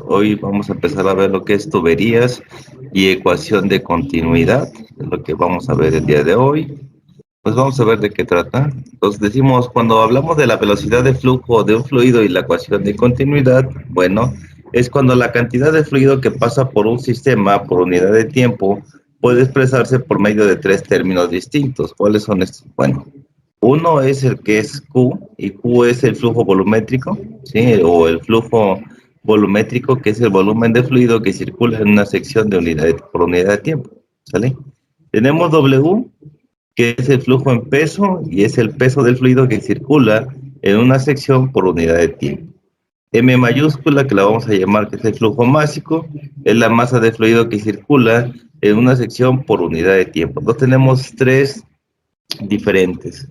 Hoy vamos a empezar a ver lo que es tuberías y ecuación de continuidad, es lo que vamos a ver el día de hoy. Pues vamos a ver de qué trata. Entonces decimos, cuando hablamos de la velocidad de flujo de un fluido y la ecuación de continuidad, bueno, es cuando la cantidad de fluido que pasa por un sistema por unidad de tiempo puede expresarse por medio de tres términos distintos. ¿Cuáles son estos? Bueno, uno es el que es Q, y Q es el flujo volumétrico, ¿sí? O el flujo volumétrico, que es el volumen de fluido que circula en una sección de por unidad de tiempo, ¿sale? Tenemos W, que es el flujo en peso, y es el peso del fluido que circula en una sección por unidad de tiempo. M mayúscula, que la vamos a llamar que es el flujo másico, es la masa de fluido que circula en una sección por unidad de tiempo. Entonces tenemos tres diferentes.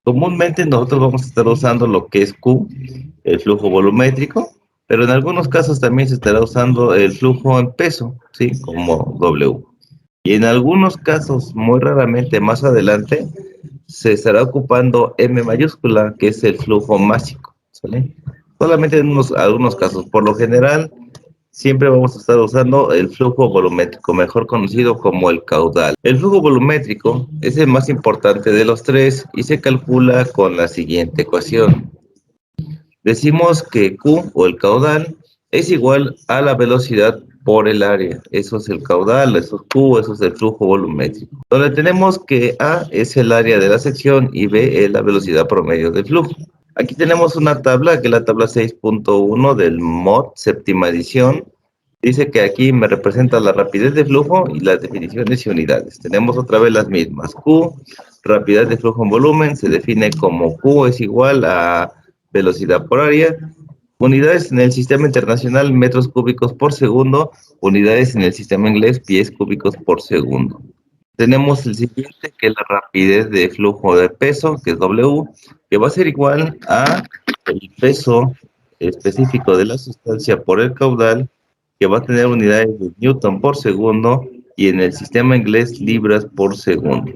Comúnmente nosotros vamos a estar usando lo que es Q, el flujo volumétrico, pero en algunos casos también se estará usando el flujo en peso, ¿sí? Como W. Y en algunos casos, muy raramente más adelante, se estará ocupando M mayúscula, que es el flujo másico, ¿sale? Solamente en algunos casos. Por lo general, siempre vamos a estar usando el flujo volumétrico, mejor conocido como el caudal. El flujo volumétrico es el más importante de los tres y se calcula con la siguiente ecuación. Decimos que Q, o el caudal, es igual a la velocidad por el área. Eso es el caudal, eso es Q, eso es el flujo volumétrico. Donde tenemos que A es el área de la sección y B es la velocidad promedio del flujo. Aquí tenemos una tabla, que es la tabla 6.1 del MOD, séptima edición. Dice que aquí me representa la rapidez de flujo y las definiciones y unidades. Tenemos otra vez las mismas. Q, rapidez de flujo en volumen, se define como Q es igual a velocidad por área. Unidades en el sistema internacional, metros cúbicos por segundo. Unidades en el sistema inglés, pies cúbicos por segundo. Tenemos el siguiente, que es la rapidez de flujo de peso, que es W, que va a ser igual a el peso específico de la sustancia por el caudal, que va a tener unidades de Newton por segundo, y en el sistema inglés libras por segundo.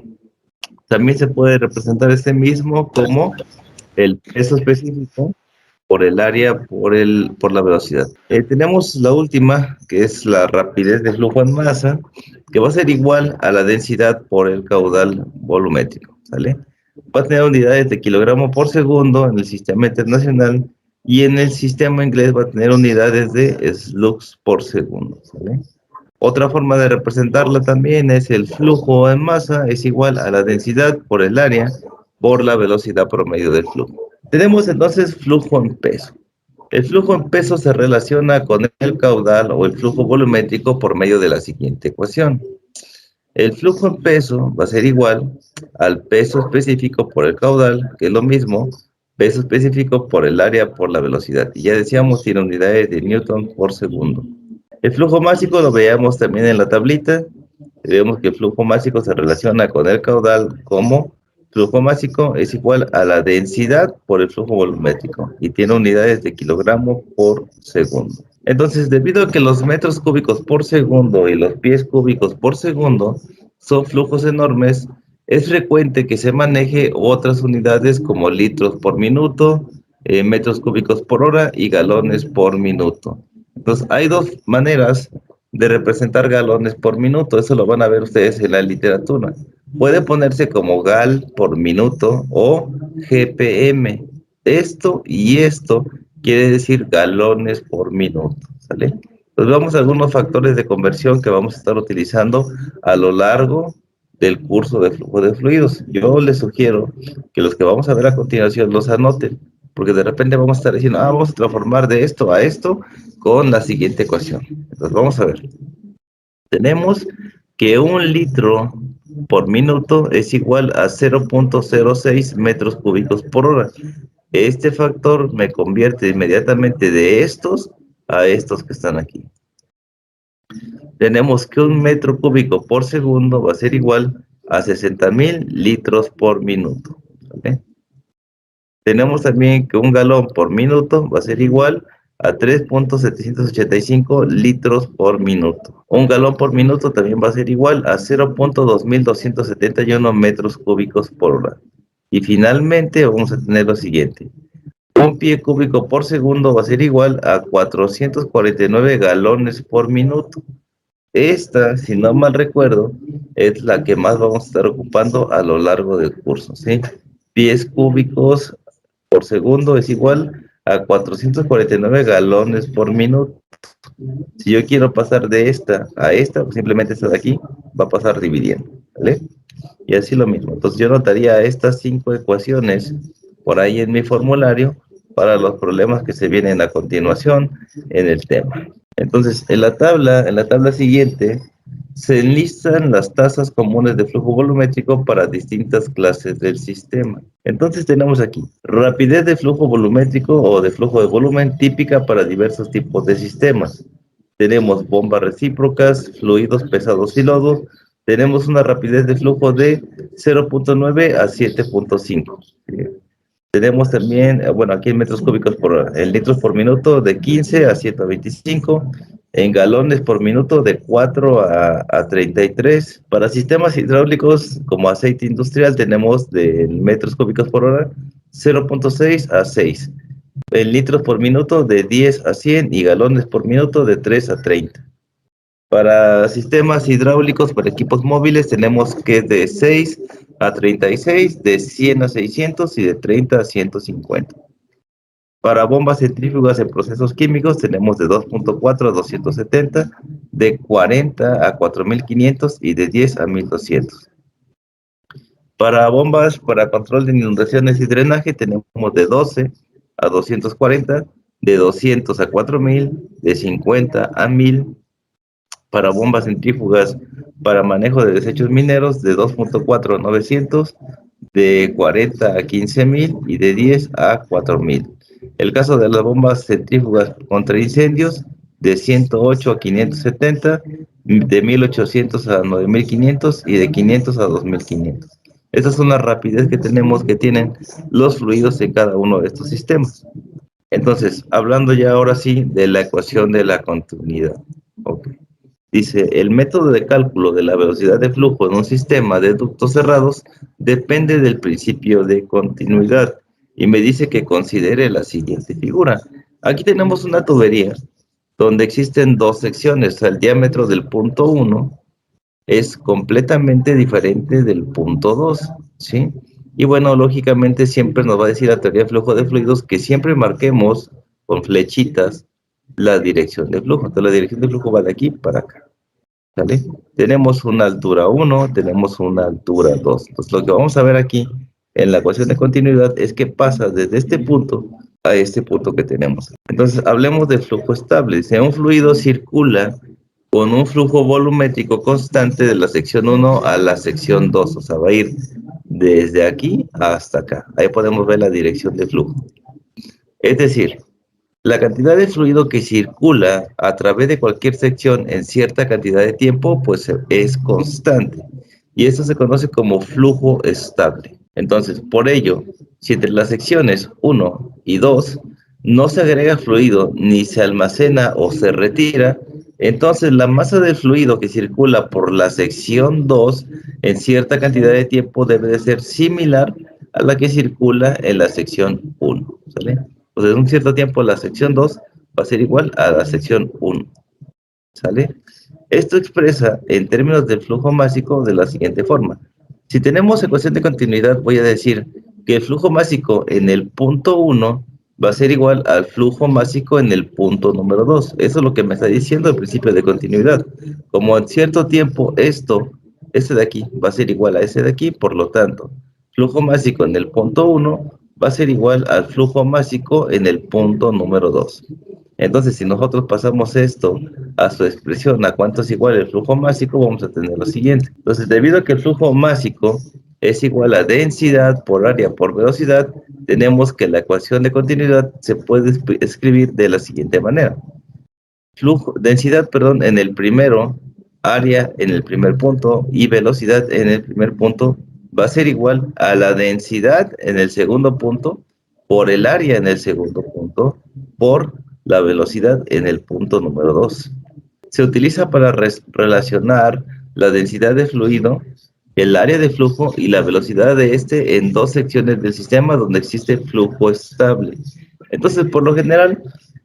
También se puede representar este mismo como el peso específico por el área, por la velocidad. Tenemos la última, que es la rapidez de flujo en masa, que va a ser igual a la densidad por el caudal volumétrico, ¿sale? Va a tener unidades de kilogramo por segundo en el sistema internacional, y en el sistema inglés va a tener unidades de slugs por segundo, ¿sale? Otra forma de representarla también es el flujo en masa es igual a la densidad por el área por la velocidad promedio del flujo. Tenemos entonces flujo en peso. El flujo en peso se relaciona con el caudal o el flujo volumétrico por medio de la siguiente ecuación. El flujo en peso va a ser igual al peso específico por el caudal, que es lo mismo, peso específico por el área por la velocidad. Y ya decíamos, tiene unidades de Newton por segundo. El flujo másico lo veíamos también en la tablita. Vemos que el flujo másico se relaciona con el caudal como flujo másico es igual a la densidad por el flujo volumétrico y tiene unidades de kilogramo por segundo. Entonces, debido a que los metros cúbicos por segundo y los pies cúbicos por segundo son flujos enormes, es frecuente que se maneje otras unidades como litros por minuto, metros cúbicos por hora y galones por minuto. Entonces, hay dos maneras de representar galones por minuto. Eso lo van a ver ustedes en la literatura. Puede ponerse como gal por minuto o GPM. Esto y esto quiere decir galones por minuto, ¿sale? Pues vamos a algunos factores de conversión que vamos a estar utilizando a lo largo del curso de flujo de fluidos. Yo les sugiero que los que vamos a ver a continuación los anoten, porque de repente vamos a estar diciendo, vamos a transformar de esto a esto con la siguiente ecuación. Entonces vamos a ver. Tenemos que 1 litro por minuto es igual a 0.06 metros cúbicos por hora. Este factor me convierte inmediatamente de estos a estos que están aquí. Tenemos que 1 metro cúbico por segundo va a ser igual a 60,000 litros por minuto, ¿vale? Tenemos también que 1 galón por minuto va a ser igual a 3.785 litros por minuto. 1 galón por minuto también va a ser igual a 0.2271 metros cúbicos por hora. Y finalmente vamos a tener lo siguiente. Un pie cúbico por segundo va a ser igual a 449 galones por minuto. Esta, si no mal recuerdo, es la que más vamos a estar ocupando a lo largo del curso, ¿sí? Pies cúbicos por segundo es igual a 449 galones por minuto. Si yo quiero pasar de esta a esta, pues simplemente esta de aquí va a pasar dividiendo, ¿vale? Y así lo mismo. Entonces yo notaría estas 5 ecuaciones por ahí en mi formulario para los problemas que se vienen a continuación en el tema. Entonces, en la tabla siguiente, se enlistan las tasas comunes de flujo volumétrico para distintas clases del sistema. Entonces tenemos aquí, rapidez de flujo volumétrico o de flujo de volumen típica para diversos tipos de sistemas. Tenemos bombas recíprocas, fluidos pesados y lodo. Tenemos una rapidez de flujo de 0.9 a 7.5. Tenemos también, bueno, aquí en metros cúbicos en litros por minuto de 15 a 125, en galones por minuto de 4 a 33. Para sistemas hidráulicos como aceite industrial tenemos de metros cúbicos por hora 0.6 a 6. En litros por minuto de 10 a 100 y galones por minuto de 3 a 30. Para sistemas hidráulicos, para equipos móviles, tenemos que de 6 a 36, de 100 a 600 y de 30 a 150. Para bombas centrífugas en procesos químicos, tenemos de 2.4 a 270, de 40 a 4500 y de 10 a 1200. Para bombas para control de inundaciones y drenaje, tenemos de 12 a 240, de 200 a 4000, de 50 a 1000. Para bombas centrífugas para manejo de desechos mineros de 2.4 a 900, de 40 a 15,000 y de 10 a 4,000. El caso de las bombas centrífugas contra incendios de 108 a 570, de 1800 a 9500 y de 500 a 2500. Esa es una rapidez que tenemos que tienen los fluidos en cada uno de estos sistemas. Entonces, hablando ya ahora sí de la ecuación de la continuidad. Okay. Dice, el método de cálculo de la velocidad de flujo en un sistema de ductos cerrados depende del principio de continuidad y me dice que considere la siguiente figura. Aquí tenemos una tubería donde existen dos secciones. El diámetro del punto 1 es completamente diferente del punto 2, ¿sí? Y bueno, lógicamente siempre nos va a decir la teoría de flujo de fluidos que siempre marquemos con flechitas la dirección de flujo. Entonces la dirección de flujo va de aquí para acá. ¿Vale? Tenemos una altura 1, tenemos una altura 2. Entonces, lo que vamos a ver aquí en la ecuación de continuidad es que pasa desde este punto a este punto que tenemos. Entonces, hablemos de flujo estable. Si un fluido circula con un flujo volumétrico constante de la sección 1 a la sección 2, o sea, va a ir desde aquí hasta acá. Ahí podemos ver la dirección de flujo. Es decir, la cantidad de fluido que circula a través de cualquier sección en cierta cantidad de tiempo, pues es constante. Y esto se conoce como flujo estable. Entonces, por ello, si entre las secciones 1 y 2 no se agrega fluido ni se almacena o se retira, entonces la masa de fluido que circula por la sección 2 en cierta cantidad de tiempo debe de ser similar a la que circula en la sección 1. ¿Sale? Pues en un cierto tiempo la sección 2 va a ser igual a la sección 1. ¿Sale? Esto expresa en términos del flujo másico de la siguiente forma. Si tenemos ecuación de continuidad, voy a decir que el flujo másico en el punto 1 va a ser igual al flujo másico en el punto número 2. Eso es lo que me está diciendo el principio de continuidad. Como en cierto tiempo este de aquí va a ser igual a ese de aquí, por lo tanto, flujo másico en el punto 1 va a ser igual al flujo másico en el punto número 2. Entonces, si nosotros pasamos esto a su expresión, a cuánto es igual el flujo másico, vamos a tener lo siguiente. Entonces, debido a que el flujo másico es igual a densidad por área por velocidad, tenemos que la ecuación de continuidad se puede escribir de la siguiente manera. Densidad, perdón, en el primero, área en el primer punto y velocidad en el primer punto va a ser igual a la densidad en el segundo punto por el área en el segundo punto por la velocidad en el punto número 2. Se utiliza para relacionar la densidad de fluido el área de flujo y la velocidad de este en dos secciones del sistema donde existe flujo estable. Entonces, por lo general,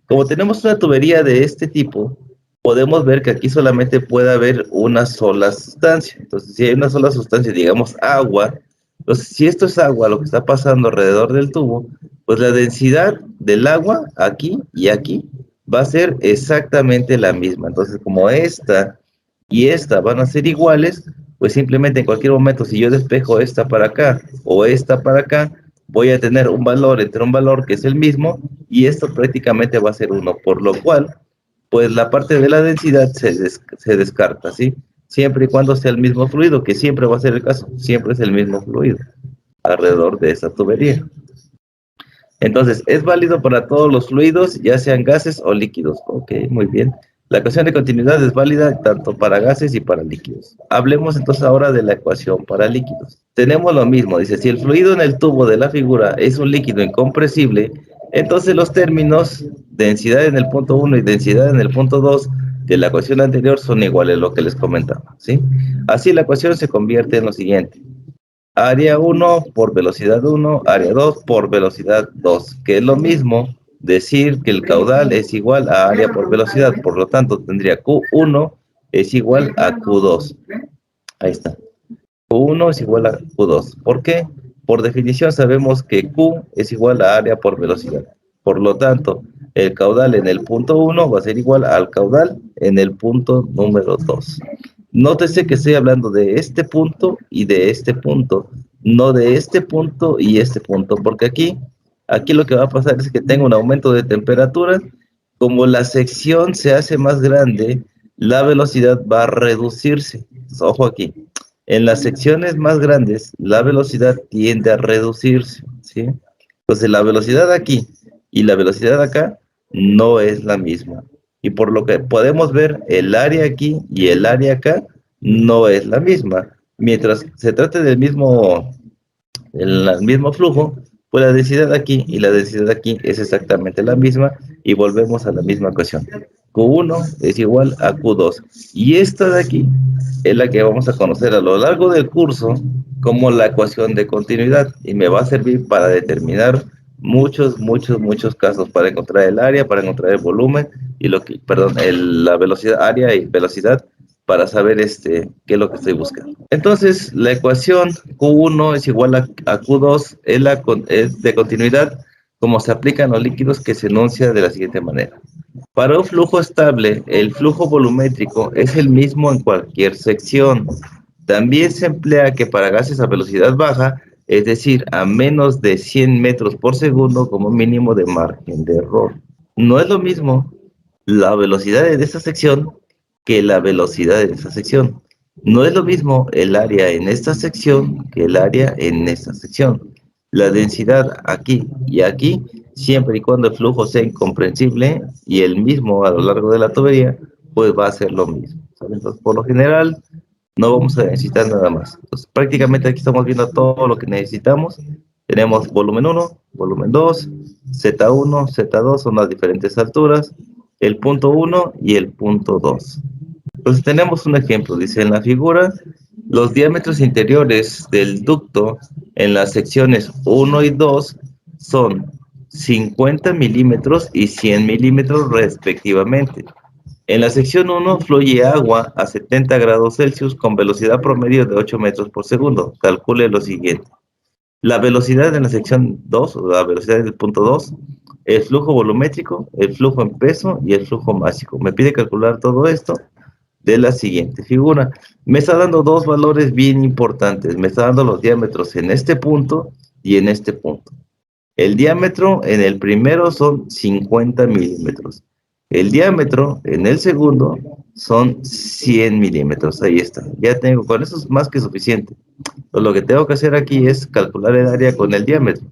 como tenemos una tubería de este tipo, podemos ver que aquí solamente puede haber una sola sustancia. Entonces, si hay una sola sustancia, digamos agua, entonces si esto es agua, lo que está pasando alrededor del tubo, pues la densidad del agua aquí y aquí va a ser exactamente la misma. Entonces, como esta y esta van a ser iguales, pues simplemente en cualquier momento, si yo despejo esta para acá o esta para acá, voy a tener un valor entre un valor que es el mismo y esto prácticamente va a ser uno, por lo cual, pues la parte de la densidad se descarta, ¿sí? Siempre y cuando sea el mismo fluido, que siempre va a ser el caso, siempre es el mismo fluido alrededor de esa tubería. Entonces, es válido para todos los fluidos, ya sean gases o líquidos. Ok, muy bien. La ecuación de continuidad es válida tanto para gases y para líquidos. Hablemos entonces ahora de la ecuación para líquidos. Tenemos lo mismo, dice, si el fluido en el tubo de la figura es un líquido incompresible, entonces los términos densidad en el punto 1 y densidad en el punto 2 de la ecuación anterior son iguales, lo que les comentaba, ¿sí? Así la ecuación se convierte en lo siguiente. Área 1 por velocidad 1, área 2 por velocidad 2, que es lo mismo decir que el caudal es igual a área por velocidad, por lo tanto tendría Q1 es igual a Q2. Ahí está. Q1 es igual a Q2. ¿Por qué? Por definición sabemos que Q es igual a área por velocidad. Por lo tanto, el caudal en el punto 1 va a ser igual al caudal en el punto número 2. Nótese que estoy hablando de este punto y de este punto, no de este punto y este punto, porque aquí lo que va a pasar es que tengo un aumento de temperatura. Como la sección se hace más grande, la velocidad va a reducirse. Entonces, ojo aquí. En las secciones más grandes, la velocidad tiende a reducirse, ¿sí? Entonces, la velocidad aquí y la velocidad acá no es la misma. Y por lo que podemos ver, el área aquí y el área acá no es la misma. Mientras se trate del mismo flujo, pues la densidad aquí y la densidad aquí es exactamente la misma y volvemos a la misma ecuación. Q1 es igual a Q2. Y esta de aquí es la que vamos a conocer a lo largo del curso como la ecuación de continuidad y me va a servir para determinar muchos casos, para encontrar el área, para encontrar el volumen y la velocidad, área y velocidad para saber qué es lo que estoy buscando. Entonces, la ecuación Q1 es igual a Q2, es de continuidad, como se aplica en los líquidos, que se enuncia de la siguiente manera. Para un flujo estable, el flujo volumétrico es el mismo en cualquier sección. También se emplea que para gases a velocidad baja, es decir, a menos de 100 metros por segundo como mínimo de margen de error. No es lo mismo la velocidad de esta sección que la velocidad de esa sección. No es lo mismo el área en esta sección que el área en esta sección. La densidad aquí y aquí, siempre y cuando el flujo sea incomprensible y el mismo a lo largo de la tubería, pues va a ser lo mismo. ¿Sale? Entonces, por lo general, no vamos a necesitar nada más. Entonces, prácticamente aquí estamos viendo todo lo que necesitamos. Tenemos volumen 1, volumen 2, Z1, Z2 son las diferentes alturas, el punto 1 y el punto 2. Entonces tenemos un ejemplo, dice en la figura, los diámetros interiores del ducto en las secciones 1 y 2 son 50 milímetros y 100 milímetros respectivamente. En la sección 1 fluye agua a 70 grados Celsius con velocidad promedio de 8 metros por segundo. Calcule lo siguiente. La velocidad en la sección 2, o la velocidad del punto 2, el flujo volumétrico, el flujo en peso y el flujo másico. Me pide calcular todo esto de la siguiente figura. Me está dando dos valores bien importantes. Me está dando los diámetros en este punto y en este punto. El diámetro en el primero son 50 milímetros. El diámetro en el segundo son 100 milímetros. Ahí está. Ya tengo, con eso es más que suficiente. Pues lo que tengo que hacer aquí es calcular el área con el diámetro.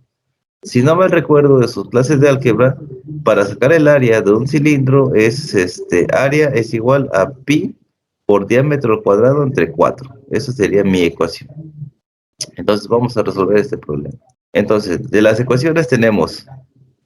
Si no me recuerdo de sus clases de álgebra, para sacar el área de un cilindro área es igual a pi por diámetro al cuadrado entre 4. Esa sería mi ecuación. Entonces vamos a resolver este problema. Entonces, de las ecuaciones tenemos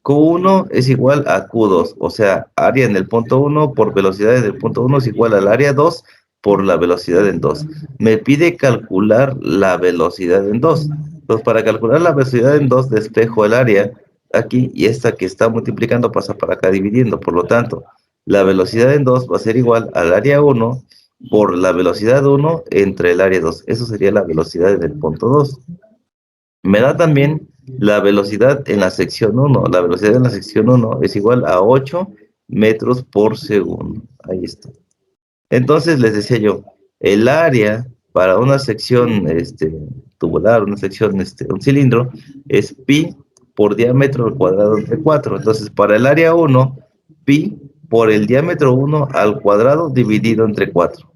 Q1 es igual a Q2, o sea, área en el punto 1 por velocidad en el punto 1 es igual al área 2 por la velocidad en 2. Me pide calcular la velocidad en 2. Entonces, para calcular la velocidad en 2, despejo el área aquí y esta que está multiplicando pasa para acá dividiendo. Por lo tanto, la velocidad en 2 va a ser igual al área 1 por la velocidad 1 entre el área 2. Eso sería la velocidad en el punto 2. Me da también la velocidad en la sección 1. La velocidad en la sección 1 es igual a 8 metros por segundo. Ahí está. Entonces les decía yo, el área para una sección tubular, una sección, un cilindro, es pi por diámetro al cuadrado entre 4. Entonces, para el área 1, pi por el diámetro 1 al cuadrado dividido entre 4.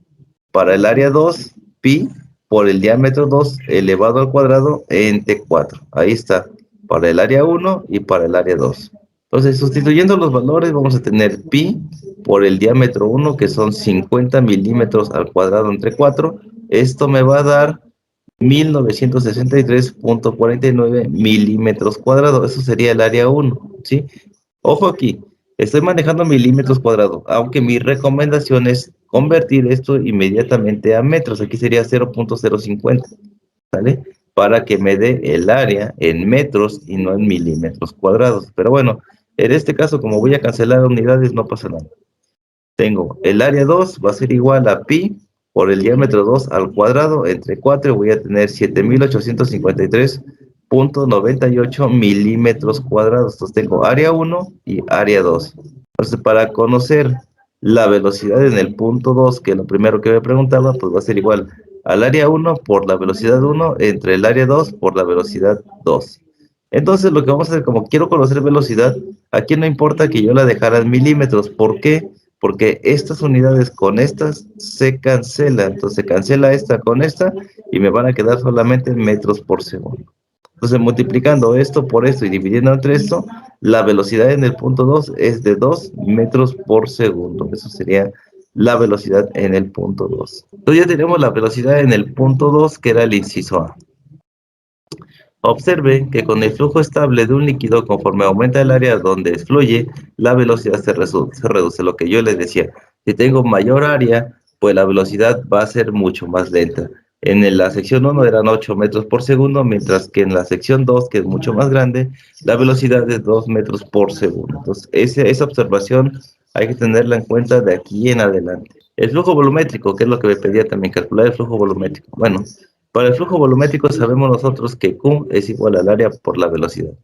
Para el área 2, pi por el diámetro 2 elevado al cuadrado entre 4. Ahí está, para el área 1 y para el área 2. Entonces, sustituyendo los valores, vamos a tener pi por el diámetro 1, que son 50 milímetros al cuadrado entre 4. Esto me va a dar 1963.49 milímetros cuadrados. Eso sería el área 1, ¿sí? Ojo aquí, estoy manejando milímetros cuadrados, aunque mi recomendación es convertir esto inmediatamente a metros. Aquí sería 0.050, ¿vale? Para que me dé el área en metros y no en milímetros cuadrados. Pero bueno, en este caso, como voy a cancelar unidades, no pasa nada. Tengo el área 2 va a ser igual a pi por el diámetro 2 al cuadrado entre 4 y voy a tener 7.853.98 milímetros cuadrados. Entonces tengo área 1 y área 2. Entonces, para conocer la velocidad en el punto 2, que es lo primero que me preguntaba, pues va a ser igual al área 1 por la velocidad 1 entre el área 2 por la velocidad 2. Entonces, lo que vamos a hacer, como quiero conocer velocidad, aquí no importa que yo la dejara en milímetros. ¿Por qué? Porque estas unidades con estas se cancelan. Entonces, se cancela esta con esta y me van a quedar solamente metros por segundo. Entonces, multiplicando esto por esto y dividiendo entre esto, la velocidad en el punto 2 es de 2 metros por segundo. Eso sería la velocidad en el punto 2. Entonces, ya tenemos la velocidad en el punto 2, que era el inciso A. Observe que con el flujo estable de un líquido, conforme aumenta el área donde fluye, la velocidad se reduce. Lo que yo les decía, si tengo mayor área, pues la velocidad va a ser mucho más lenta. En la sección 1 eran 8 metros por segundo, mientras que en la sección 2, que es mucho más grande, la velocidad es 2 metros por segundo. Entonces, esa observación hay que tenerla en cuenta de aquí en adelante. El flujo volumétrico, que es lo que me pedía también, calcular el flujo volumétrico. Bueno, para el flujo volumétrico sabemos nosotros que Q es igual al área por la velocidad.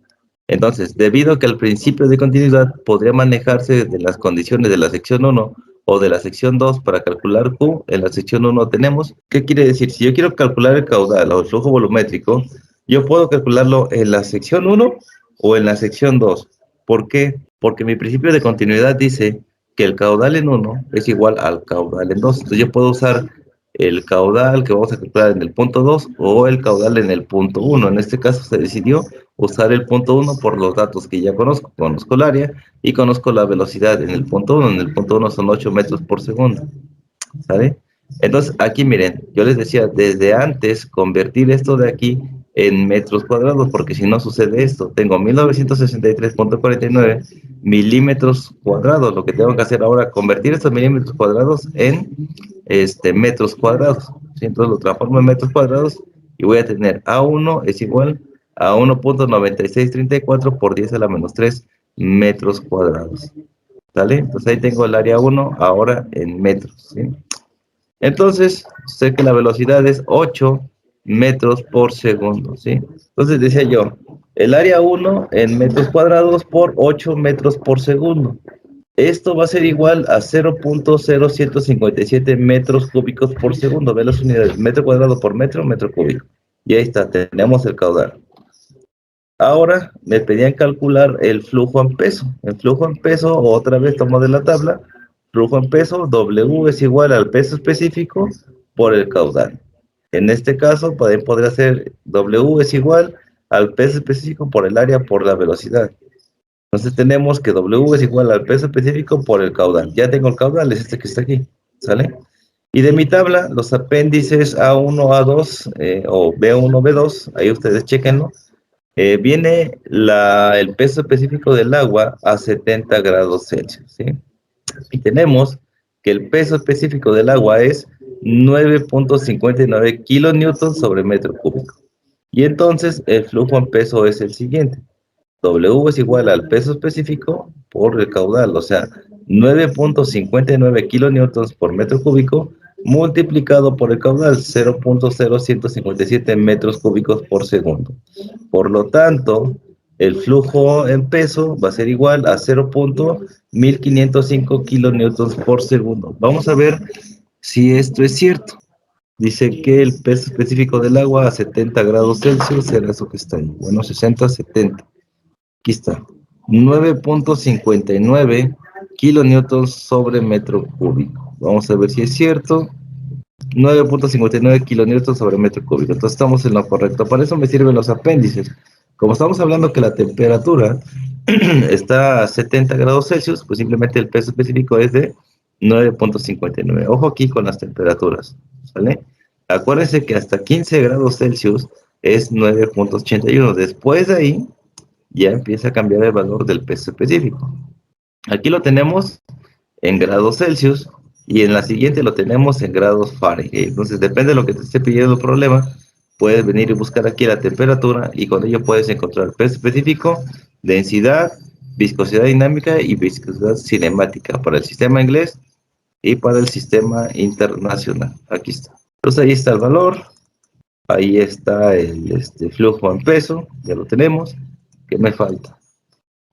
Entonces, debido a que el principio de continuidad podría manejarse de las condiciones de la sección 1 o de la sección 2 para calcular Q, en la sección 1 tenemos, ¿qué quiere decir? Si yo quiero calcular el caudal o el flujo volumétrico, yo puedo calcularlo en la sección 1 o en la sección 2. ¿Por qué? Porque mi principio de continuidad dice que el caudal en 1 es igual al caudal en 2. Entonces yo puedo usar el caudal que vamos a calcular en el punto 2 o el caudal en el punto 1. En este caso se decidió usar el punto 1 por los datos que ya conozco. Conozco el área y conozco la velocidad en el punto 1. En el punto 1 son 8 metros por segundo. ¿Sale? Entonces, aquí miren, yo les decía, desde antes convertir esto de aquí en metros cuadrados, porque si no sucede esto, tengo 1963.49 milímetros cuadrados. Lo que tengo que hacer ahora, convertir estos milímetros cuadrados en metros cuadrados. ¿Sí? Entonces lo transformo en metros cuadrados y voy a tener A1 es igual a 1.9634 por 10 a la menos 3 metros cuadrados. ¿Sale? Entonces ahí tengo el área 1 ahora en metros. ¿Sí? Entonces, sé que la velocidad es 8 metros por segundo. ¿Sí? Entonces decía yo, el área 1 en metros cuadrados por 8 metros por segundo. Esto va a ser igual a 0.0157 metros cúbicos por segundo. Ve las unidades, metro cuadrado por metro, metro cúbico. Y ahí está, tenemos el caudal. Ahora me pedían calcular el flujo en peso. El flujo en peso, otra vez tomo de la tabla, flujo en peso, W es igual al peso específico por el caudal. En este caso, podría ser W es igual al peso específico por el área por la velocidad. Entonces tenemos que W es igual al peso específico por el caudal. Ya tengo el caudal, es este que está aquí, ¿sale? Y de mi tabla, los apéndices A1, A2 o B1, B2, ahí ustedes chequenlo. Viene el peso específico del agua a 70 grados Celsius, ¿sí? Y tenemos que el peso específico del agua es 9.59 kilonewtons sobre metro cúbico. Y entonces el flujo en peso es el siguiente. W es igual al peso específico por el caudal, o sea, 9.59 kilonewtons por metro cúbico multiplicado por el caudal, 0.0157 metros cúbicos por segundo. Por lo tanto, el flujo en peso va a ser igual a 0.1505 kilonewtons por segundo. Vamos a ver si esto es cierto. Dice que el peso específico del agua a 70 grados Celsius era eso que está ahí. Bueno, 60, 70. Aquí está. 9.59 kilonewtons sobre metro cúbico. Vamos a ver si es cierto. 9.59 kilonewtons sobre metro cúbico. Entonces estamos en lo correcto. Para eso me sirven los apéndices. Como estamos hablando que la temperatura está a 70 grados Celsius, pues simplemente el peso específico es de 9.59. Ojo aquí con las temperaturas, ¿sale? Acuérdense que hasta 15 grados Celsius es 9.81. Después de ahí ya empieza a cambiar el valor del peso específico. Aquí lo tenemos en grados Celsius y en la siguiente lo tenemos en grados Fahrenheit. Entonces, depende de lo que te esté pidiendo el problema, puedes venir y buscar aquí la temperatura y con ello puedes encontrar peso específico, densidad, viscosidad dinámica y viscosidad cinemática para el sistema inglés y para el sistema internacional. Aquí está. Entonces, ahí está el valor, ahí está el flujo en peso, ya lo tenemos. ¿Qué me falta?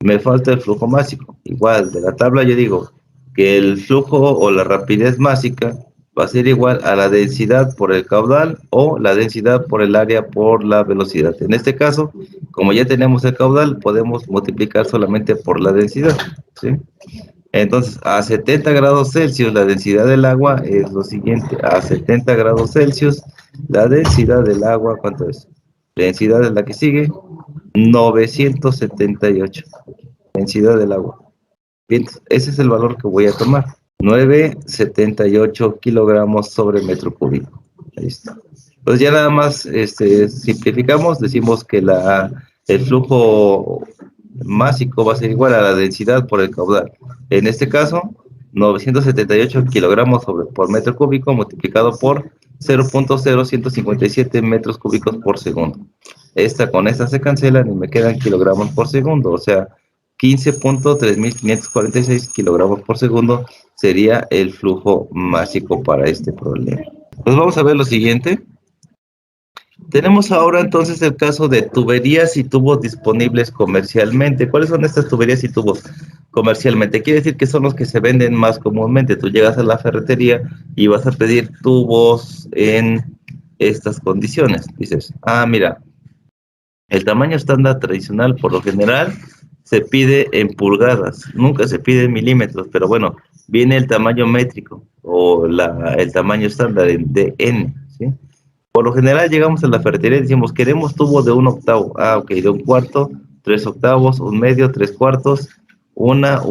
Me falta el flujo másico. Igual, de la tabla yo digo que el flujo o la rapidez másica va a ser igual a la densidad por el caudal o la densidad por el área por la velocidad. En este caso, como ya tenemos el caudal, podemos multiplicar solamente por la densidad, ¿sí? Entonces, a 70 grados Celsius, la densidad del agua es lo siguiente. A 70 grados Celsius, la densidad del agua, ¿cuánto es? La densidad es la que sigue, 978. Densidad del agua. Bien, ese es el valor que voy a tomar. 978 kilogramos sobre metro cúbico. Ahí está. Pues ya nada más simplificamos, decimos que el flujo másico va a ser igual a la densidad por el caudal. En este caso, 978 kilogramos por metro cúbico multiplicado por 0.0157 metros cúbicos por segundo. Con esta se cancelan y me quedan kilogramos por segundo, o sea, 15.3546 kilogramos por segundo sería el flujo másico para este problema. Pues vamos a ver lo siguiente. Tenemos ahora entonces el caso de tuberías y tubos disponibles comercialmente. ¿Cuáles son estas tuberías y tubos comercialmente? Quiere decir que son los que se venden más comúnmente. Tú llegas a la ferretería y vas a pedir tubos en estas condiciones. Dices, mira, el tamaño estándar tradicional por lo general se pide en pulgadas, nunca se pide en milímetros, pero bueno, viene el tamaño métrico o el tamaño estándar de N, ¿sí? Por lo general llegamos a la ferretería y decimos, queremos tubo de 1/8. Ok, de 1/4, 3/8, 1/2, 3/4, una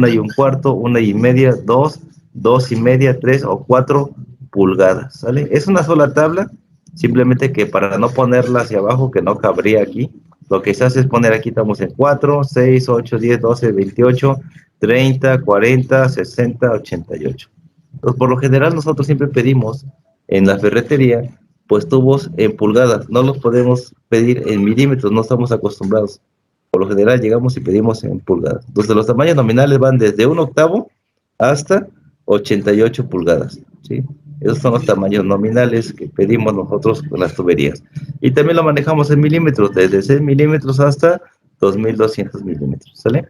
y 1/4, 1,5, 2, 2,5, 3 o 4 pulgadas, ¿sale? Es una sola tabla, simplemente que para no ponerla hacia abajo, que no cabría aquí, lo que se hace es poner aquí, estamos en 4, 6, 8, 10, 12, 28, 30, 40, 60, 88. Entonces, por lo general nosotros siempre pedimos en la ferretería pues tubos en pulgadas, no los podemos pedir en milímetros, no estamos acostumbrados. Por lo general llegamos y pedimos en pulgadas. Entonces los tamaños nominales van desde 1/8 hasta 88 pulgadas, ¿sí? Esos son los tamaños nominales que pedimos nosotros con las tuberías. Y también lo manejamos en milímetros, desde 6 milímetros hasta 2200 milímetros, ¿sale?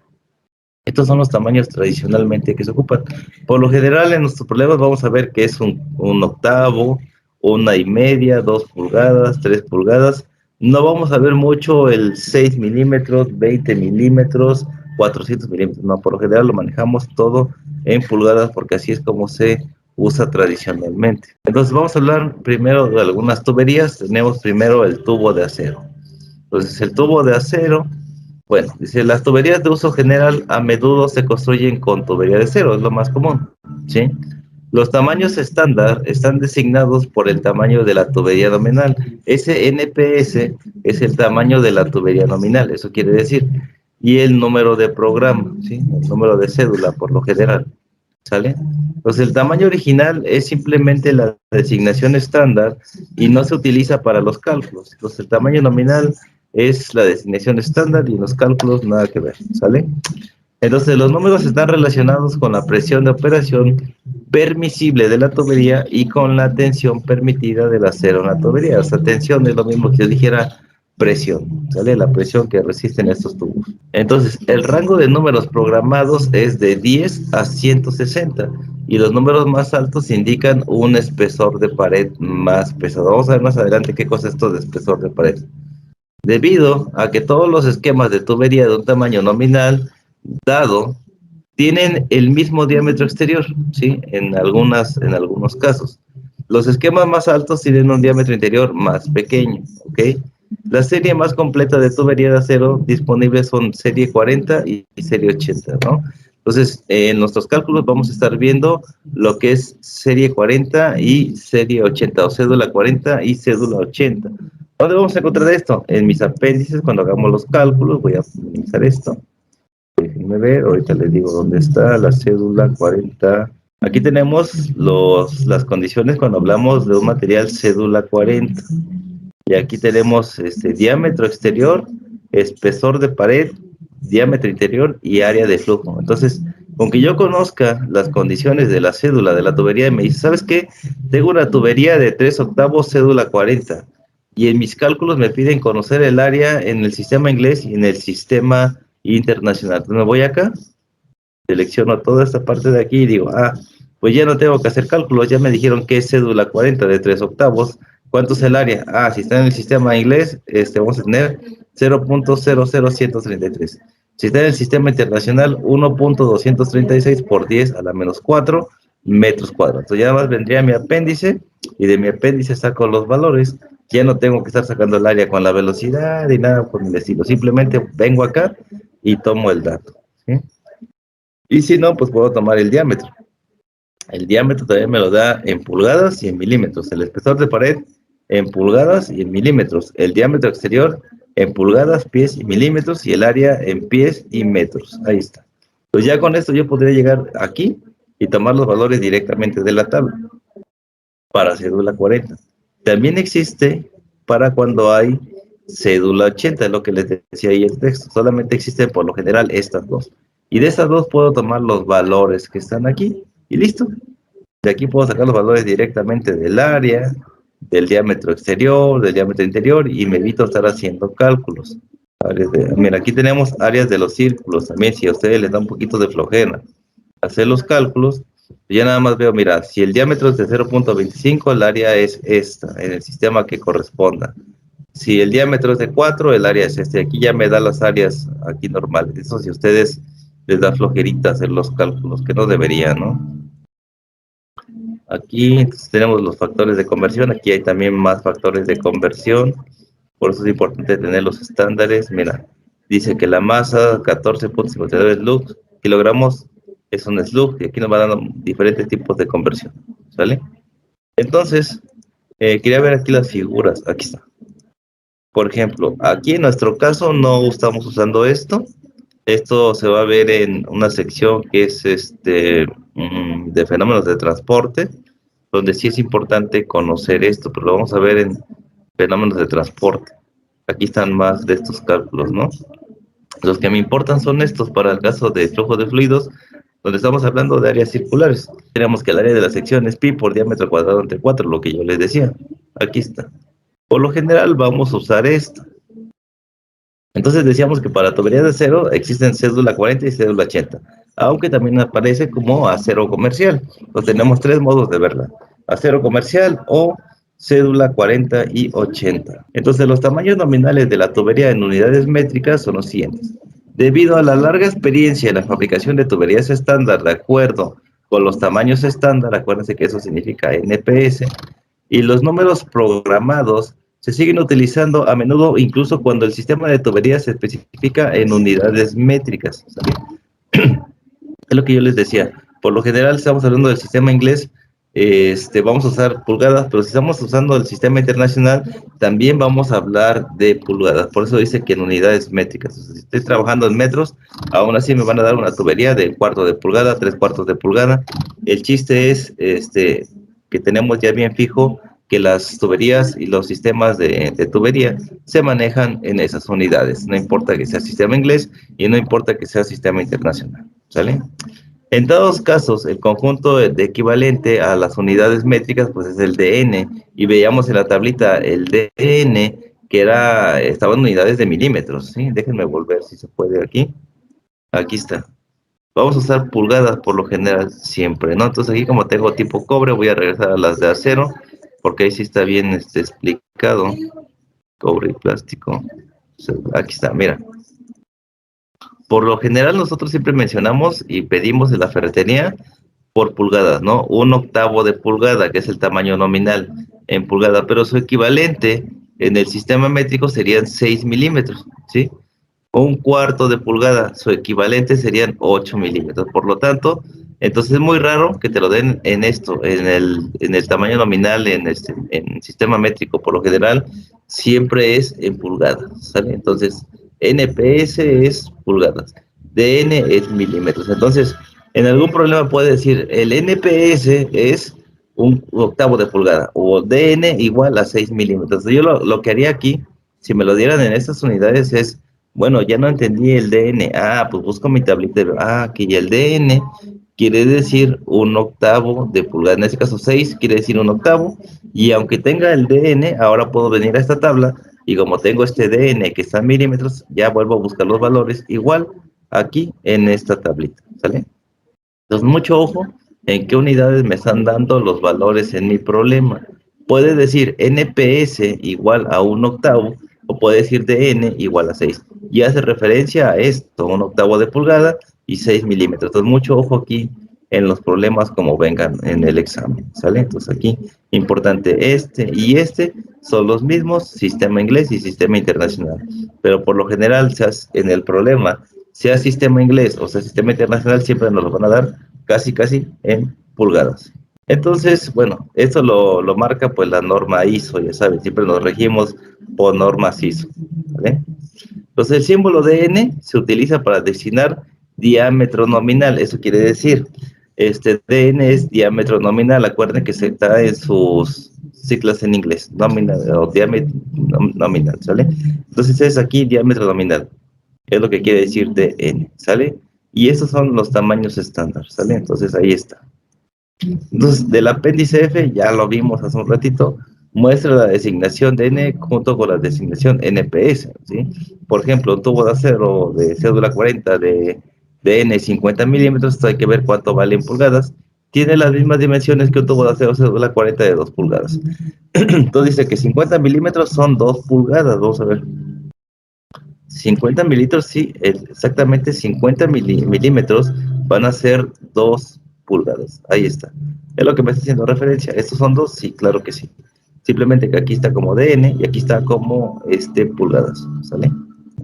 Estos son los tamaños tradicionalmente que se ocupan. Por lo general, en nuestros problemas vamos a ver que es un 1/8, 1,5, 2 pulgadas, 3 pulgadas. No vamos a ver mucho el 6 milímetros, 20 milímetros, 400 milímetros. No, por lo general lo manejamos todo en pulgadas porque así es como se usa tradicionalmente. Entonces vamos a hablar primero de algunas tuberías. Tenemos primero el tubo de acero. Entonces el tubo de acero, bueno, dice, las tuberías de uso general a menudo se construyen con tubería de acero, es lo más común, ¿sí? Los tamaños estándar están designados por el tamaño de la tubería nominal. Ese NPS es el tamaño de la tubería nominal, eso quiere decir, y el número de programa, ¿sí? El número de cédula por lo general. ¿sale? Entonces el tamaño original es simplemente la designación estándar y no se utiliza para los cálculos. Entonces el tamaño nominal es la designación estándar y en los cálculos nada que ver, ¿sale? Entonces los números están relacionados con la presión de operación permisible de la tubería y con la tensión permitida del acero en la tubería. O sea, tensión es lo mismo que yo dijera presión, ¿sale? La presión que resisten estos tubos. Entonces, el rango de números programados es de 10 a 160 y los números más altos indican un espesor de pared más pesado. Vamos a ver más adelante qué cosa es esto de espesor de pared. Debido a que todos los esquemas de tubería de un tamaño nominal dado tienen el mismo diámetro exterior, ¿sí? En algunos casos. Los esquemas más altos tienen un diámetro interior más pequeño, ¿ok? La serie más completa de tubería de acero disponible son serie 40 y serie 80, ¿no? Entonces, en nuestros cálculos vamos a estar viendo lo que es serie 40 y serie 80, o cédula 40 y cédula 80. ¿Dónde vamos a encontrar esto? En mis apéndices, cuando hagamos los cálculos, voy a minimizar esto. Déjenme ver, ahorita les digo dónde está la cédula 40. Aquí tenemos las condiciones cuando hablamos de un material cédula 40. Y aquí tenemos diámetro exterior, espesor de pared, diámetro interior y área de flujo. Entonces, con que yo conozca las condiciones de la cédula de la tubería, me dice, ¿sabes qué? Tengo una tubería de 3/8 cédula 40. Y en mis cálculos me piden conocer el área en el sistema inglés y en el sistema internacional. Entonces me voy acá, selecciono toda esta parte de aquí y digo, pues ya no tengo que hacer cálculos, ya me dijeron que es cédula 40 de 3/8. ¿Cuánto es el área? Si está en el sistema inglés, vamos a tener 0.00133. Si está en el sistema internacional, 1.236 por 10 a la menos 4 metros cuadrados. Entonces ya más vendría mi apéndice y de mi apéndice saco los valores. Ya no tengo que estar sacando el área con la velocidad y nada por el estilo. Simplemente vengo acá y tomo el dato, ¿sí? Y si no, pues puedo tomar el diámetro. El diámetro también me lo da en pulgadas y en milímetros. El espesor de pared en pulgadas y en milímetros. El diámetro exterior en pulgadas, pies y milímetros. Y el área en pies y metros. Ahí está. Pues ya con esto yo podría llegar aquí y tomar los valores directamente de la tabla para cédula 40. También existe para cuando hay cédula 80, es lo que les decía ahí el texto. Solamente existen por lo general estas dos. Y de estas dos puedo tomar los valores que están aquí y listo. De aquí puedo sacar los valores directamente del área, del diámetro exterior, del diámetro interior y me evito estar haciendo cálculos. Mira, aquí tenemos áreas de los círculos también. Si a ustedes les da un poquito de flojera hacer los cálculos, ya nada más veo, mira, si el diámetro es de 0.25, el área es esta, en el sistema que corresponda. Si el diámetro es de 4, el área es este. Aquí ya me da las áreas aquí normales. Eso si a ustedes les da flojerita hacer los cálculos, que no deberían, ¿no? Aquí tenemos los factores de conversión. Aquí hay también más factores de conversión. Por eso es importante tener los estándares. Mira, dice que la masa 14.59 kilogramos es un slug. Y aquí nos va dando diferentes tipos de conversión. ¿Sale? Entonces, quería ver aquí las figuras. Aquí está. Por ejemplo, aquí en nuestro caso no estamos usando esto. Esto se va a ver en una sección que es de fenómenos de transporte, donde sí es importante conocer esto, pero lo vamos a ver en fenómenos de transporte. Aquí están más de estos cálculos, ¿no? Los que me importan son estos para el caso de flujo de fluidos, donde estamos hablando de áreas circulares. Tenemos que el área de la sección es pi por diámetro cuadrado entre 4, lo que yo les decía. Aquí está. Por lo general vamos a usar esto. Entonces decíamos que para tuberías de acero existen cédula 40 y cédula 80, aunque también aparece como acero comercial. Entonces tenemos tres modos de verla: acero comercial o cédula 40 y 80. Entonces los tamaños nominales de la tubería en unidades métricas son los siguientes. Debido a la larga experiencia en la fabricación de tuberías estándar de acuerdo con los tamaños estándar, acuérdense que eso significa NPS, y los números programados se siguen utilizando a menudo incluso cuando el sistema de tuberías se especifica en unidades métricas, ¿sabes? Es lo que yo les decía. Por lo general estamos hablando del sistema inglés vamos a usar pulgadas, pero si estamos usando el sistema internacional, también vamos a hablar de pulgadas. Por eso dice que en unidades métricas. O sea, si estoy trabajando en metros, aún así me van a dar una tubería de cuarto de pulgada, 3/4 de pulgada. El chiste es que tenemos ya bien fijo que las tuberías y los sistemas de tubería se manejan en esas unidades. No importa que sea sistema inglés y no importa que sea sistema internacional. ¿Sale? En todos casos, el conjunto de equivalente a las unidades métricas, pues es el dn, y veíamos en la tablita el dn, que estaba en unidades de milímetros, ¿sí? Déjenme volver si se puede aquí. Aquí está. Vamos a usar pulgadas por lo general siempre, ¿no? Entonces aquí como tengo tipo cobre, voy a regresar a las de acero, porque ahí sí está bien explicado. Cobre y plástico. Aquí está, mira. Por lo general nosotros siempre mencionamos y pedimos en la ferretería por pulgada, ¿no? 1/8 de pulgada, que es el tamaño nominal en pulgada, pero su equivalente en el sistema métrico serían 6 milímetros, ¿sí? 1/4 de pulgada, su equivalente serían 8 milímetros. Por lo tanto, entonces es muy raro que te lo den en esto, en el tamaño nominal, en sistema métrico. Por lo general, siempre es en pulgadas, ¿sale? Entonces, NPS es pulgadas, DN es milímetros. Entonces, en algún problema puede decir, el NPS es 1/8 de pulgada, o DN igual a 6 milímetros. Yo lo que haría aquí, si me lo dieran en estas unidades, es, bueno, ya no entendí el DN. Ah, pues busco mi tablita. Aquí el DN quiere decir 1/8 de pulgada. En este caso 6 quiere decir 1/8. Y aunque tenga el DN, ahora puedo venir a esta tabla. Y como tengo este DN que está en milímetros, ya vuelvo a buscar los valores igual aquí en esta tablita. ¿Sale? Entonces, mucho ojo en qué unidades me están dando los valores en mi problema. Puede decir NPS igual a 1/8 o puede decir DN igual a 6. Y hace referencia a esto, 1/8 de pulgada y 6 milímetros. Entonces, mucho ojo aquí en los problemas como vengan en el examen. ¿Sale? Entonces, aquí, importante, este y este son los mismos, sistema inglés y sistema internacional. Pero por lo general, en el problema, sea sistema inglés o sea sistema internacional, siempre nos lo van a dar casi en pulgadas. Entonces, bueno, esto lo marca pues la norma ISO, ya saben, siempre nos regimos por normas ISO. ¿Vale? Entonces el símbolo DN se utiliza para designar diámetro nominal, eso quiere decir, DN es diámetro nominal, acuerden que se está en sus siglas en inglés, nominal o diámetro nominal, ¿sale? Entonces es aquí diámetro nominal, es lo que quiere decir DN, ¿sale? Y esos son los tamaños estándar, ¿sale? Entonces ahí está. Entonces, del apéndice F, ya lo vimos hace un ratito, muestra la designación de N junto con la designación NPS, ¿sí? Por ejemplo, un tubo de acero de cédula 40 de N 50 milímetros, esto hay que ver cuánto vale en pulgadas, tiene las mismas dimensiones que un tubo de acero cédula 40 de 2 pulgadas. Entonces dice que 50 milímetros son 2 pulgadas, vamos a ver. 50 mililitros, sí, exactamente 50 milímetros van a ser 2 pulgadas. Ahí está. Es lo que me está haciendo referencia. ¿Estos son 2? Sí, claro que sí. Simplemente que aquí está como DN y aquí está como pulgadas. ¿Sale?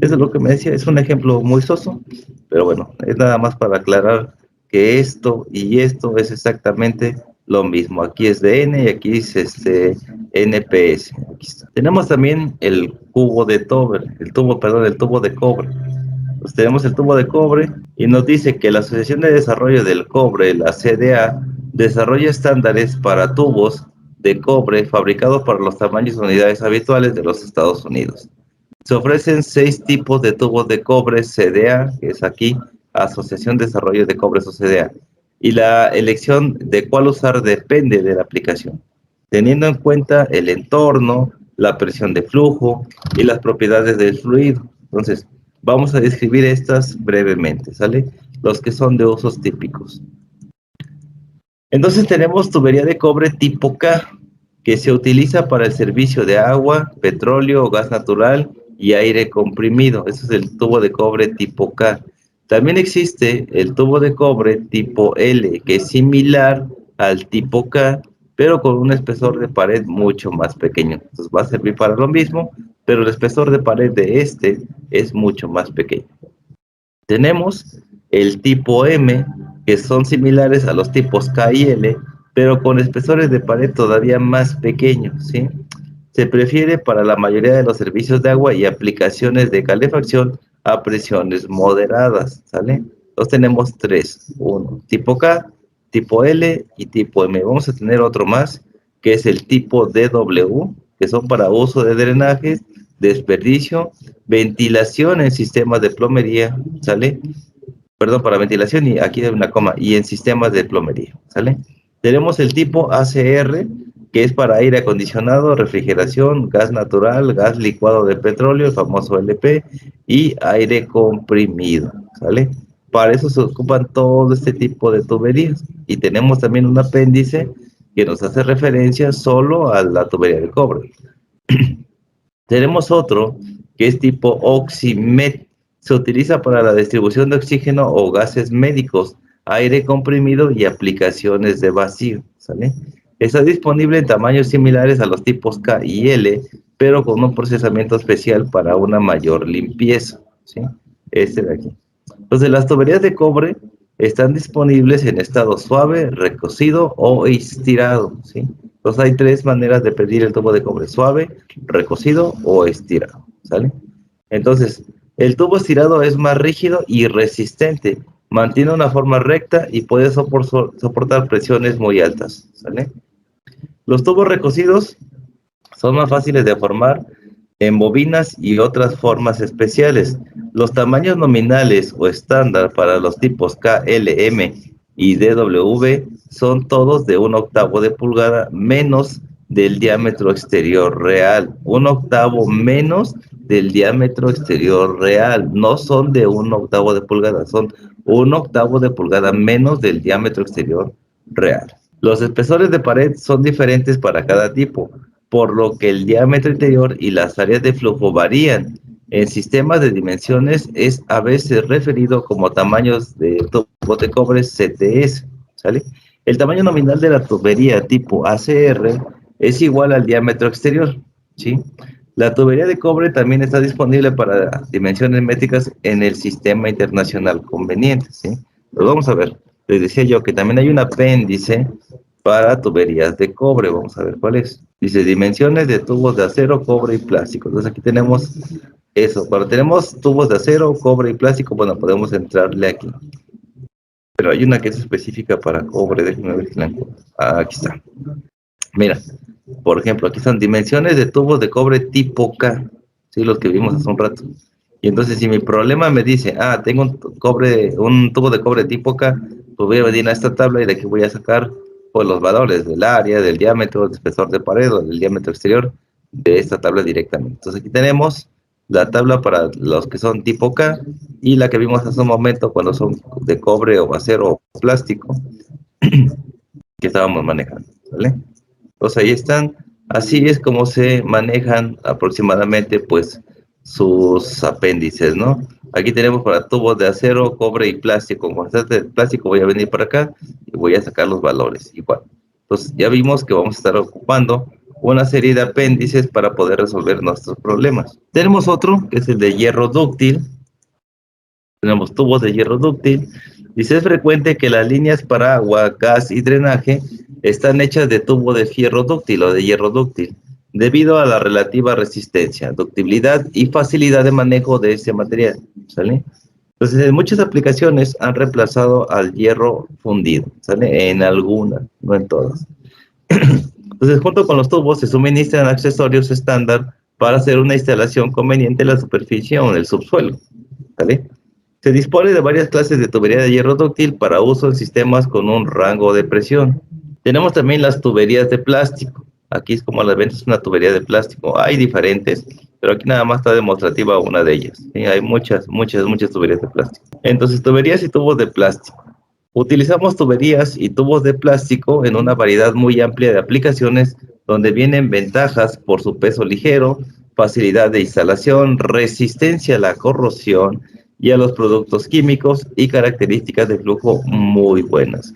Eso es lo que me decía. Es un ejemplo muy soso, pero bueno, es nada más para aclarar que esto y esto es exactamente lo mismo. Aquí es DN y aquí es NPS. Aquí está. Tenemos también el cubo de cobre, el tubo de cobre. Pues tenemos el tubo de cobre y nos dice que la Asociación de Desarrollo del Cobre, la CDA, desarrolla estándares para tubos de cobre fabricados para los tamaños de unidades habituales de los Estados Unidos. Se ofrecen 6 tipos de tubos de cobre CDA, que es aquí, Asociación de Desarrollo de Cobre, o CDA. Y la elección de cuál usar depende de la aplicación, teniendo en cuenta el entorno, la presión de flujo y las propiedades del fluido. Entonces, vamos a describir estas brevemente, ¿sale? Los que son de usos típicos. Entonces tenemos tubería de cobre tipo K, que se utiliza para el servicio de agua, petróleo, gas natural y aire comprimido. Ese es el tubo de cobre tipo K. También existe el tubo de cobre tipo L, que es similar al tipo K, pero con un espesor de pared mucho más pequeño. Entonces va a servir para lo mismo, pero el espesor de pared de es mucho más pequeño. Tenemos el tipo M, que son similares a los tipos K y L, pero con espesores de pared todavía más pequeños, ¿sí? Se prefiere para la mayoría de los servicios de agua y aplicaciones de calefacción a presiones moderadas, ¿sale? Entonces tenemos tres, uno, tipo K, tipo L y tipo M. Vamos a tener otro más, que es el tipo DW, que son para uso de drenajes, desperdicio, ventilación en sistemas de plomería, ¿sale? Perdón, para ventilación y aquí hay una coma, y en sistemas de plomería, ¿sale? Tenemos el tipo ACR, que es para aire acondicionado, refrigeración, gas natural, gas licuado de petróleo, el famoso LP, y aire comprimido, ¿sale? Para eso se ocupan todo este tipo de tuberías. Y tenemos también un apéndice que nos hace referencia solo a la tubería de cobre. Tenemos otro que es tipo Oximet. Se utiliza para la distribución de oxígeno o gases médicos, aire comprimido y aplicaciones de vacío, ¿sale? Está disponible en tamaños similares a los tipos K y L, pero con un procesamiento especial para una mayor limpieza, ¿sí? Este de aquí. Entonces, las tuberías de cobre están disponibles en estado suave, recocido o estirado, ¿sí? Entonces, hay tres maneras de pedir el tubo de cobre: suave, recocido o estirado, ¿sale? Entonces, el tubo estirado es más rígido y resistente, mantiene una forma recta y puede soportar presiones muy altas, ¿sale? Los tubos recocidos son más fáciles de formar en bobinas y otras formas especiales. Los tamaños nominales o estándar para los tipos K, L, M y DW son todos de 1/8 de pulgada menos del diámetro exterior real. 1/8 menos del diámetro exterior real. No son de 1/8 de pulgada, son 1/8 de pulgada menos del diámetro exterior real. Los espesores de pared son diferentes para cada tipo, por lo que el diámetro interior y las áreas de flujo varían. En sistemas de dimensiones es a veces referido como tamaños de tubo de cobre CTS, ¿sale? El tamaño nominal de la tubería tipo ACR es igual al diámetro exterior, ¿sí? La tubería de cobre también está disponible para dimensiones métricas en el sistema internacional conveniente, ¿sí? Pues vamos a ver. Les decía yo que también hay un apéndice para tuberías de cobre. Vamos a ver cuál es. Dice dimensiones de tubos de acero, cobre y plástico. Entonces aquí tenemos eso. Cuando tenemos tubos de acero, cobre y plástico, bueno, podemos entrarle aquí. Pero hay una que es específica para cobre. Déjenme ver si la encuentro. Aquí está. Mira, por ejemplo, aquí están dimensiones de tubos de cobre tipo K. Sí, los que vimos hace un rato. Y entonces, si mi problema me dice, tengo un tubo de cobre tipo K, pues voy a venir a esta tabla y de aquí voy a sacar pues, los valores del área, del diámetro, del espesor de pared o del diámetro exterior de esta tabla directamente. Entonces, aquí tenemos la tabla para los que son tipo K y la que vimos hace un momento cuando son de cobre o acero o plástico que estábamos manejando, ¿vale? Entonces, ahí están. Así es como se manejan aproximadamente, pues, sus apéndices, ¿no? Aquí tenemos para tubos de acero, cobre y plástico. Con constante de plástico voy a venir para acá y voy a sacar los valores igual. Entonces ya vimos que vamos a estar ocupando una serie de apéndices para poder resolver nuestros problemas. Tenemos otro que es el de hierro dúctil. Tenemos tubos de hierro dúctil. Dice, es frecuente que las líneas para agua, gas y drenaje están hechas de tubo de fierro dúctil o de hierro dúctil, debido a la relativa resistencia, ductibilidad y facilidad de manejo de ese material, ¿sale? Entonces, en muchas aplicaciones han reemplazado al hierro fundido, ¿sale? En algunas, no en todas. Entonces, junto con los tubos se suministran accesorios estándar para hacer una instalación conveniente en la superficie o en el subsuelo, ¿sale? Se dispone de varias clases de tubería de hierro dúctil para uso en sistemas con un rango de presión. Tenemos también las tuberías de plástico. Aquí es como las ven, es una tubería de plástico. Hay diferentes, pero aquí nada más está demostrativa una de ellas. ¿Sí? Hay muchas tuberías de plástico. Entonces, tuberías y tubos de plástico. Utilizamos tuberías y tubos de plástico en una variedad muy amplia de aplicaciones donde vienen ventajas por su peso ligero, facilidad de instalación, resistencia a la corrosión y a los productos químicos y características de flujo muy buenas.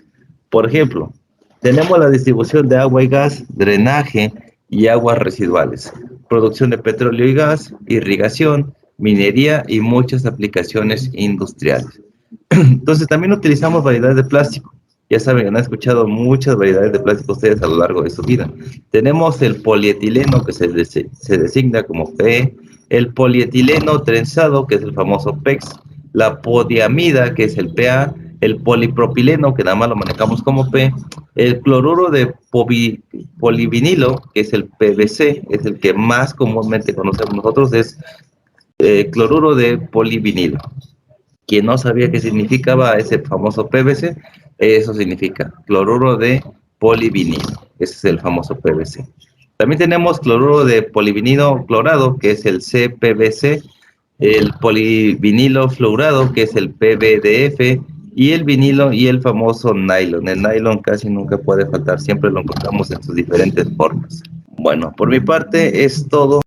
Por ejemplo, tenemos la distribución de agua y gas, drenaje y aguas residuales, producción de petróleo y gas, irrigación, minería y muchas aplicaciones industriales. Entonces también utilizamos variedades de plástico. Ya saben, han escuchado muchas variedades de plástico ustedes a lo largo de su vida. Tenemos el polietileno, que se designa como PE, el polietileno trenzado, que es el famoso PEX, la podiamida, que es el PA, el polipropileno, que nada más lo manejamos como P, el cloruro de polivinilo, que es el PVC, es el que más comúnmente conocemos nosotros, es cloruro de polivinilo. Quien no sabía qué significaba ese famoso PVC, eso significa cloruro de polivinilo. Ese es el famoso PVC. También tenemos cloruro de polivinilo clorado, que es el CPVC, el polivinilo fluorado, que es el PVDF, y el vinilo y el famoso nylon. El nylon casi nunca puede faltar, siempre lo encontramos en sus diferentes formas. Bueno, por mi parte es todo.